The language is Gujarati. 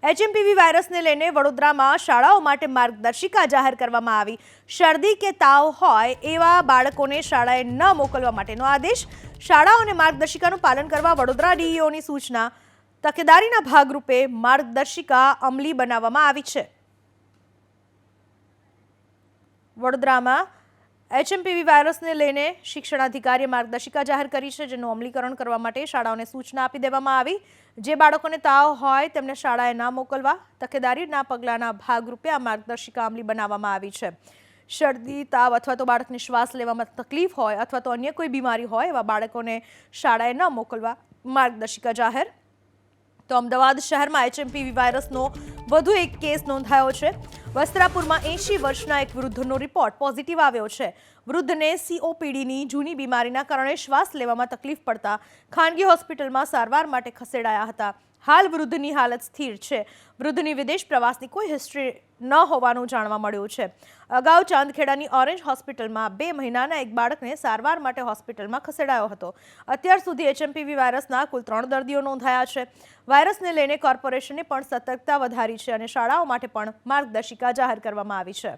એચએમપીવી વાયરસને લઈને વડોદરામાં શાળાઓ માટે માર્ગદર્શિકા જાહેર કરવામાં આવી। શરદી કે તાવ હોય એવા બાળકોને શાળાએ ન મોકલવા માટેનો આદેશ। શાળાઓને માર્ગદર્શિકાનું પાલન કરવા વડોદરા ડીઈઓની સૂચના। તકેદારીના ભાગરૂપે માર્ગદર્શિકા અમલી બનાવવામાં આવી છે। વડોદરામાં એચએમપીવી વાયરસને લઈને શિક્ષણાધિકારીએ માર્ગદર્શિકા જાહેર કરી છે, જેનું અમલીકરણ કરવા માટે શાળાઓને સૂચના આપી દેવામાં આવી। જે બાળકોને તાવ હોય તેમને શાળાએ ના મોકલવા તકેદારીના પગલાંના ભાગરૂપે આ માર્ગદર્શિકા અમલી બનાવવામાં આવી છે। શરદી તાવ અથવા તો બાળકને શ્વાસ લેવામાં તકલીફ હોય અથવા તો અન્ય કોઈ બીમારી હોય એવા બાળકોને શાળાએ ન મોકલવા માર્ગદર્શિકા જાહેર। તો અમદાવાદ શહેરમાં એચએમપીવી વાયરસનો વધુ એક કેસ નોંધાયો છે। વસ્ત્રાપુરમાં 80 વર્ષના એક વૃદ્ધનો રિપોર્ટ પોઝિટિવ આવ્યો છે। વૃદ્ધને સીઓપીડીની જૂની બીમારીના કારણે શ્વાસ લેવામાં તકલીફ પડતા ખાનગી હોસ્પિટલમાં સારવાર માટે ખસેડાયા હતા। હાલ વૃદ્ધની હાલત સ્થિર છે। વૃદ્ધની વિદેશ પ્રવાસની કોઈ હિસ્ટ્રી ન હોવાનું જાણવા મળ્યું છે। અગાઉ ચાંદખેડાની ઓરેન્જ હોસ્પિટલમાં 2 મહિનાના એક બાળકને સારવાર માટે હોસ્પિટલમાં ખસેડાયો હતો। અત્યાર સુધી એચએમપીવી વાયરસના કુલ 3 દર્દીઓ નોંધાયા છે। વાયરસને લઈને કોર્પોરેશને પણ સતર્કતા વધારી છે અને શાળાઓ માટે પણ માર્ગદર્શિકા જાહેર કરવામાં આવી છે।